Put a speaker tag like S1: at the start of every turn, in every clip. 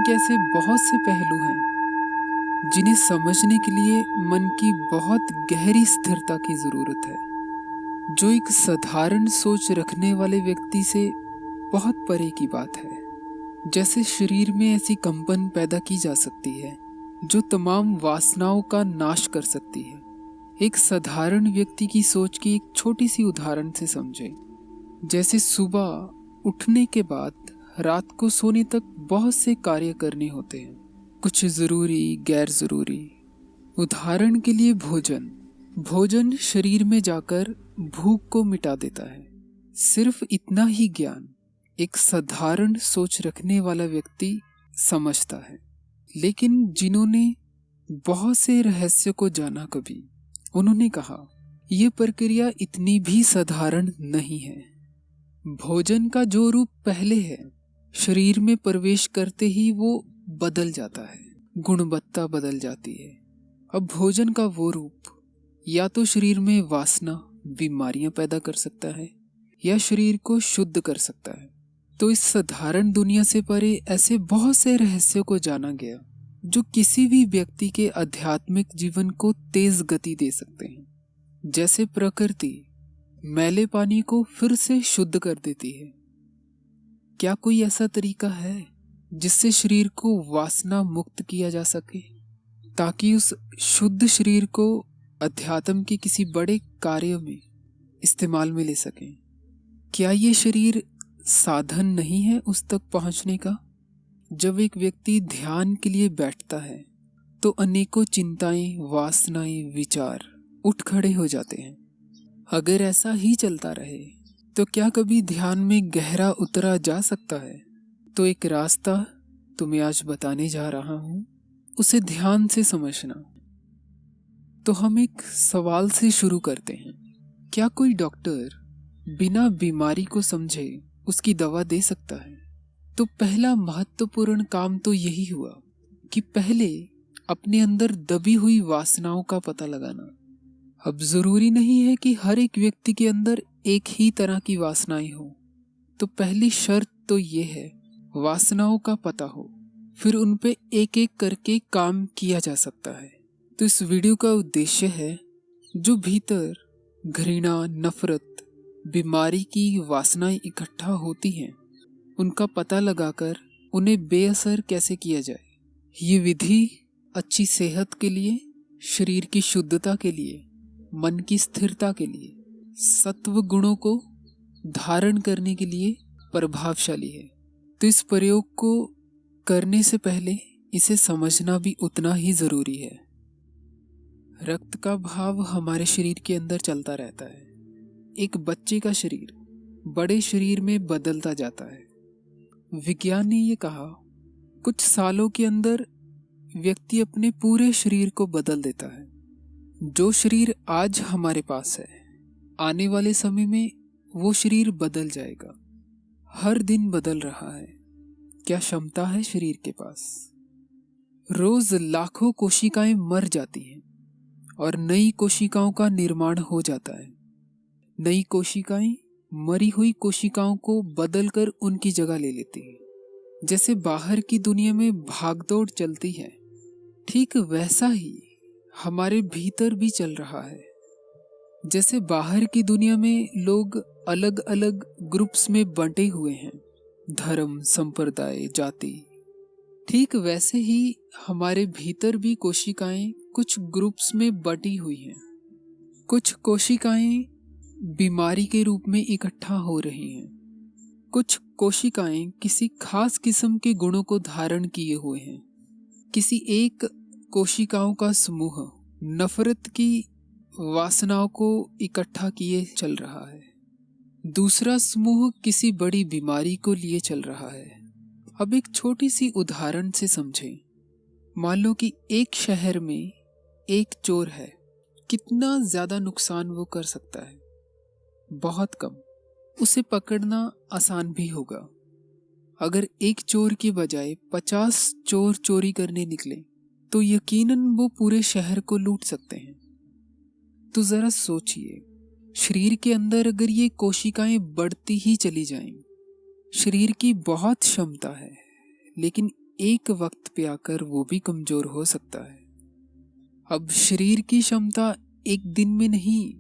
S1: के ऐसे बहुत से पहलू हैं जिन्हें समझने के लिए मन की बहुत गहरी स्थिरता की जरूरत है, जो एक साधारण सोच रखने वाले व्यक्ति से बहुत परे की बात है। जैसे शरीर में ऐसी कंपन पैदा की जा सकती है जो तमाम वासनाओं का नाश कर सकती है। एक साधारण व्यक्ति की सोच की एक छोटी सी उदाहरण से समझें। जैसे सुबह उठने के बाद रात को सोने तक बहुत से कार्य करने होते हैं, कुछ जरूरी गैर जरूरी। उदाहरण के लिए भोजन शरीर में जाकर भूख को मिटा देता है। सिर्फ इतना ही ज्ञान एक साधारण सोच रखने वाला व्यक्ति समझता है। लेकिन जिन्होंने बहुत से रहस्य को जाना कभी, उन्होंने कहा यह प्रक्रिया इतनी भी साधारण नहीं है। भोजन का जो रूप पहले है, शरीर में प्रवेश करते ही वो बदल जाता है, गुणवत्ता बदल जाती है। अब भोजन का वो रूप या तो शरीर में वासना, बीमारियां पैदा कर सकता है या शरीर को शुद्ध कर सकता है। तो इस साधारण दुनिया से परे ऐसे बहुत से रहस्यों को जाना गया जो किसी भी व्यक्ति के आध्यात्मिक जीवन को तेज गति दे सकते हैं। जैसे प्रकृति मैले पानी को फिर से शुद्ध कर देती है। क्या कोई ऐसा तरीका है जिससे शरीर को वासना मुक्त किया जा सके, ताकि उस शुद्ध शरीर को अध्यात्म के किसी बड़े कार्य में इस्तेमाल में ले सकें? क्या ये शरीर साधन नहीं है उस तक पहुंचने का? जब एक व्यक्ति ध्यान के लिए बैठता है तो अनेकों चिंताएं, वासनाएं, विचार उठ खड़े हो जाते हैं। अगर ऐसा ही चलता रहे तो क्या कभी ध्यान में गहरा उतरा जा सकता है? तो एक रास्ता तुम्हें आज बताने जा रहा हूं, उसे ध्यान से समझना। तो हम एक सवाल से शुरू करते हैं। क्या कोई डॉक्टर बिना बीमारी को समझे उसकी दवा दे सकता है? तो पहला महत्वपूर्ण काम तो यही हुआ कि पहले अपने अंदर दबी हुई वासनाओं का पता लगाना। अब जरूरी नहीं है कि हर एक व्यक्ति के अंदर एक ही तरह की वासनाएं हो। तो पहली शर्त तो ये है वासनाओं का पता हो, फिर उन पे एक एक करके काम किया जा सकता है। तो इस वीडियो का उद्देश्य है जो भीतर घृणा, नफरत, बीमारी की वासनाएं इकट्ठा होती हैं, उनका पता लगाकर उन्हें बेअसर कैसे किया जाए। ये विधि अच्छी सेहत के लिए, शरीर की शुद्धता के लिए, मन की स्थिरता के लिए, सत्व गुणों को धारण करने के लिए प्रभावशाली है। तो इस प्रयोग को करने से पहले इसे समझना भी उतना ही जरूरी है। रक्त का भाव हमारे शरीर के अंदर चलता रहता है। एक बच्चे का शरीर बड़े शरीर में बदलता जाता है। विज्ञान ने ये कहा कुछ सालों के अंदर व्यक्ति अपने पूरे शरीर को बदल देता है। जो शरीर आज हमारे पास है, आने वाले समय में वो शरीर बदल जाएगा। हर दिन बदल रहा है। क्या क्षमता है शरीर के पास? रोज लाखों कोशिकाएं मर जाती हैं और नई कोशिकाओं का निर्माण हो जाता है। नई कोशिकाएं मरी हुई कोशिकाओं को बदलकर उनकी जगह ले लेती हैं। जैसे बाहर की दुनिया में भागदौड़ चलती है, ठीक वैसा ही हमारे भीतर भी चल रहा है। जैसे बाहर की दुनिया में लोग अलग अलग ग्रुप्स में बंटे हुए हैं, धर्म, संप्रदाय, जाति, ठीक वैसे ही हमारे भीतर भी कोशिकाएं कुछ ग्रुप्स में बटी हुई हैं। कुछ कोशिकाएं बीमारी के रूप में इकट्ठा हो रही हैं। कुछ कोशिकाएं किसी खास किस्म के गुणों को धारण किए हुए हैं। किसी एक कोशिकाओं का समूह नफरत की वासनाओं को इकट्ठा किए चल रहा है। दूसरा समूह किसी बड़ी बीमारी को लिए चल रहा है। अब एक छोटी सी उदाहरण से समझें। मान लो कि एक शहर में एक चोर है। कितना ज्यादा नुकसान वो कर सकता है? बहुत कम। उसे पकड़ना आसान भी होगा। अगर एक चोर की बजाय 50 चोर चोरी करने निकले तो यकीनन वो पूरे शहर को लूट सकते हैं। तो जरा सोचिए, शरीर के अंदर अगर ये कोशिकाएं बढ़ती ही चली जाएं, शरीर की बहुत क्षमता है, लेकिन एक वक्त पे आकर वो भी कमजोर हो सकता है। अब शरीर की क्षमता एक दिन में नहीं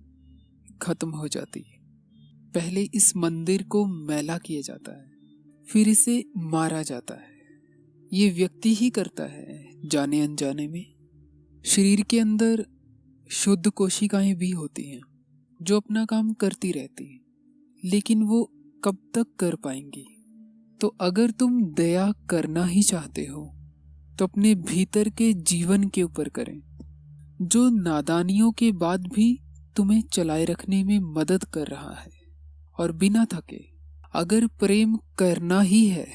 S1: खत्म हो जाती। पहले इस मंदिर को मैला किया जाता है, फिर इसे मारा जाता है। ये व्यक्ति ही करता है जाने अनजाने में। शरीर के अंदर शुद्ध कोशिकाएं भी होती हैं जो अपना काम करती रहती हैं, लेकिन वो कब तक कर पाएंगी? तो अगर तुम दया करना ही चाहते हो तो अपने भीतर के जीवन के ऊपर करें, जो नादानियों के बाद भी तुम्हें चलाए रखने में मदद कर रहा है और बिना थके। अगर प्रेम करना ही है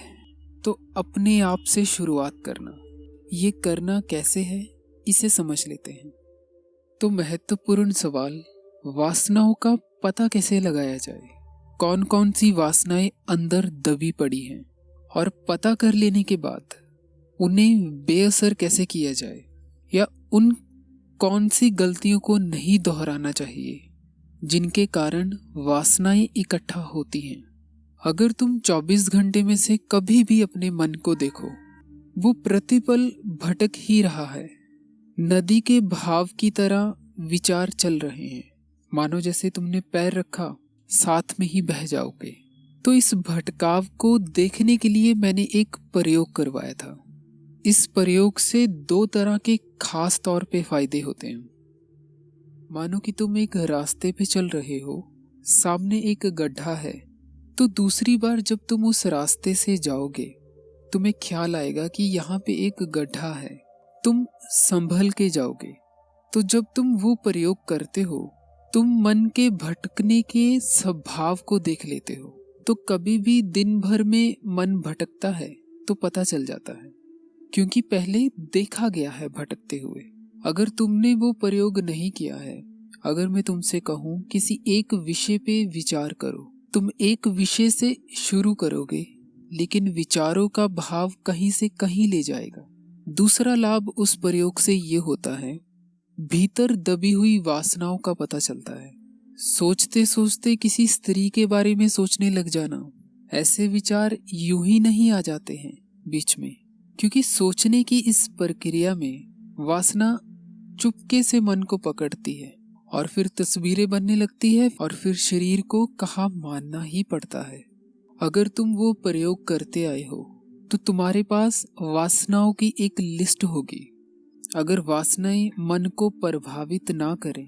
S1: तो अपने आप से शुरुआत करना। ये करना कैसे है, इसे समझ लेते हैं। तो महत्वपूर्ण सवाल, वासनाओं का पता कैसे लगाया जाए? कौन कौन सी वासनाएं अंदर दबी पड़ी हैं, और पता कर लेने के बाद उन्हें बेअसर कैसे किया जाए, या उन कौन सी गलतियों को नहीं दोहराना चाहिए जिनके कारण वासनाएं इकट्ठा होती हैं। अगर तुम 24 घंटे में से कभी भी अपने मन को देखो, वो प्रतिपल भटक ही रहा है। नदी के भाव की तरह विचार चल रहे हैं, मानो जैसे तुमने पैर रखा साथ में ही बह जाओगे। तो इस भटकाव को देखने के लिए मैंने एक प्रयोग करवाया था। इस प्रयोग से 2 तरह के खास तौर पे फायदे होते हैं। मानो कि तुम एक रास्ते पे चल रहे हो, सामने एक गड्ढा है, तो दूसरी बार जब तुम उस रास्ते से जाओगे तुम्हें ख्याल आएगा कि यहाँ पे एक गड्ढा है, तुम संभल के जाओगे। तो जब तुम वो प्रयोग करते हो, तुम मन के भटकने के स्वभाव को देख लेते हो। तो कभी भी दिन भर में मन भटकता है तो पता चल जाता है, क्योंकि पहले देखा गया है भटकते हुए। अगर तुमने वो प्रयोग नहीं किया है, अगर मैं तुमसे कहूँ किसी एक विषय पे विचार करो, तुम एक विषय से शुरू करोगे लेकिन विचारों का भाव कहीं से कहीं ले जाएगा। दूसरा लाभ उस प्रयोग से ये होता है, भीतर दबी हुई वासनाओं का पता चलता है। सोचते सोचते किसी स्त्री के बारे में सोचने लग जाना, ऐसे विचार यूं ही नहीं आ जाते हैं बीच में, क्योंकि सोचने की इस प्रक्रिया में वासना चुपके से मन को पकड़ती है और फिर तस्वीरें बनने लगती है और फिर शरीर को कहा मानना ही पड़ता है। अगर तुम वो प्रयोग करते आए हो तो तुम्हारे पास वासनाओं की एक लिस्ट होगी। अगर वासनाएं मन को प्रभावित ना करें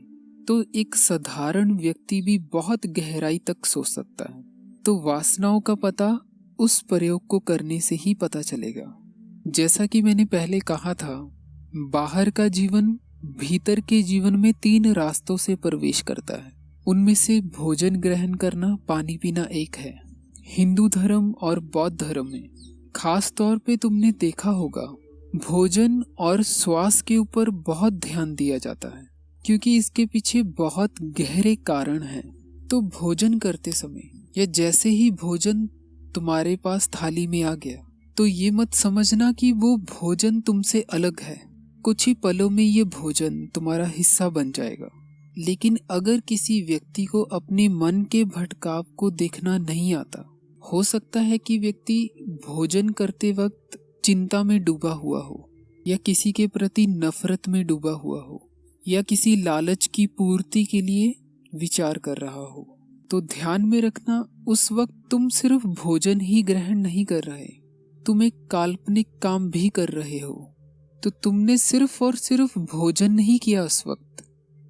S1: तो एक साधारण व्यक्ति भी बहुत गहराई तक सोच सकता है। तो वासनाओं का पता उस प्रयोग को करने से ही पता चलेगा। जैसा कि मैंने पहले कहा था, बाहर का जीवन भीतर के जीवन में 3 रास्तों से प्रवेश करता है। उनमें से भोजन ग्रहण करना, पानी पीना एक है। हिंदू धर्म और बौद्ध धर्म में खास तौर पे तुमने देखा होगा, भोजन और श्वास के ऊपर बहुत ध्यान दिया जाता है, क्योंकि इसके पीछे बहुत गहरे कारण हैं। तो भोजन करते समय या जैसे ही भोजन तुम्हारे पास थाली में आ गया, तो ये मत समझना कि वो भोजन तुमसे अलग है। कुछ ही पलों में ये भोजन तुम्हारा हिस्सा बन जाएगा। लेकिन अगर किसी व्यक्ति को अपने मन के भटकाव को देखना नहीं आता, हो सकता है कि व्यक्ति भोजन करते वक्त चिंता में डूबा हुआ हो, या किसी के प्रति नफरत में डूबा हुआ हो, या किसी लालच की पूर्ति के लिए विचार कर रहा हो। तो ध्यान में रखना, उस वक्त तुम सिर्फ भोजन ही ग्रहण नहीं कर रहे, तुम एक काल्पनिक काम भी कर रहे हो। तो तुमने सिर्फ और सिर्फ भोजन नहीं किया उस वक्त,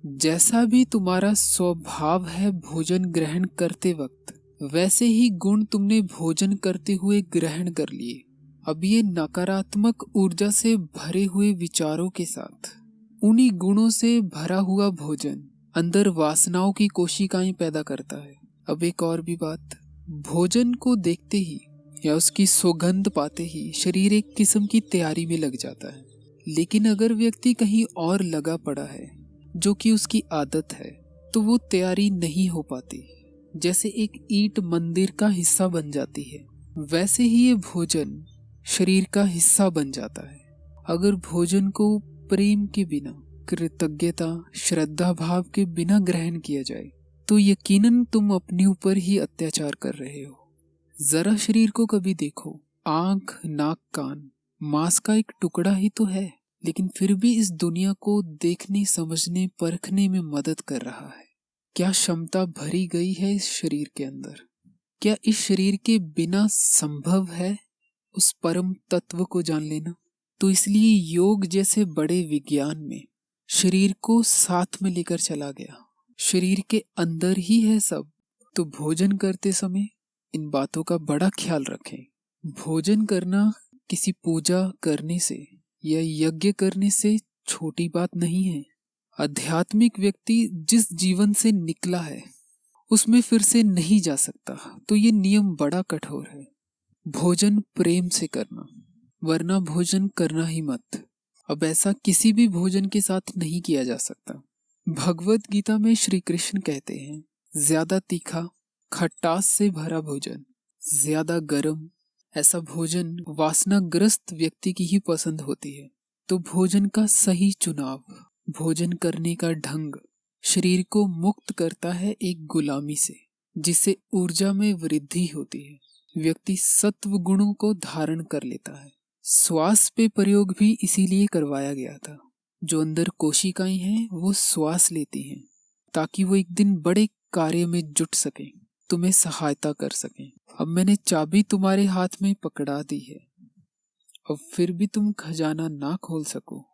S1: जैसा भी तुम्हारा स्वभाव है भोजन ग्रहण करते वक्त, वैसे ही गुण तुमने भोजन करते हुए ग्रहण कर लिए। अब ये नकारात्मक ऊर्जा से भरे हुए विचारों के साथ उन्हीं गुणों से भरा हुआ भोजन अंदर वासनाओं की कोशिकाएं पैदा करता है। अब एक और भी बात, भोजन को देखते ही या उसकी सुगंध पाते ही शरीर एक किस्म की तैयारी में लग जाता है। लेकिन अगर व्यक्ति कहीं और लगा पड़ा है, जो कि उसकी आदत है, तो वो तैयारी नहीं हो पाती। जैसे एक ईंट मंदिर का हिस्सा बन जाती है, वैसे ही ये भोजन शरीर का हिस्सा बन जाता है। अगर भोजन को प्रेम के बिना, कृतज्ञता, श्रद्धा भाव के बिना ग्रहण किया जाए, तो यकीनन तुम अपने ऊपर ही अत्याचार कर रहे हो। जरा शरीर को कभी देखो, आंख, नाक, कान, मांस का एक टुकड़ा ही तो है, लेकिन फिर भी इस दुनिया को देखने, समझने, परखने में मदद कर रहा है। क्या क्षमता भरी गई है इस शरीर के अंदर? क्या इस शरीर के बिना संभव है उस परम तत्व को जान लेना? तो इसलिए योग जैसे बड़े विज्ञान में शरीर को साथ में लेकर चला गया। शरीर के अंदर ही है सब। तो भोजन करते समय इन बातों का बड़ा ख्याल रखें। भोजन करना किसी पूजा करने से या यज्ञ करने से छोटी बात नहीं है। आध्यात्मिक व्यक्ति जिस जीवन से निकला है उसमें फिर से नहीं जा सकता, तो ये नियम बड़ा कठोर है। भोजन प्रेम से करना, वरना भोजन करना ही मत। अब ऐसा किसी भी भोजन के साथ नहीं किया जा सकता। भगवत गीता में श्री कृष्ण कहते हैं, ज्यादा तीखा, खटास से भरा भोजन, ज्यादा गर्म, ऐसा भोजन वासनाग्रस्त व्यक्ति की ही पसंद होती है। तो भोजन का सही चुनाव, भोजन करने का ढंग शरीर को मुक्त करता है एक गुलामी से, जिससे ऊर्जा में वृद्धि होती है। व्यक्ति सत्व गुणों को धारण कर लेता है। श्वास पे प्रयोग भी इसीलिए करवाया गया था। जो अंदर कोशिकाएं हैं वो श्वास लेती हैं ताकि वो एक दिन बड़े कार्य में जुट सकें, तुम्हें सहायता कर सकें। अब मैंने चाबी तुम्हारे हाथ में पकड़ा दी है, अब फिर भी तुम खजाना ना खोल सको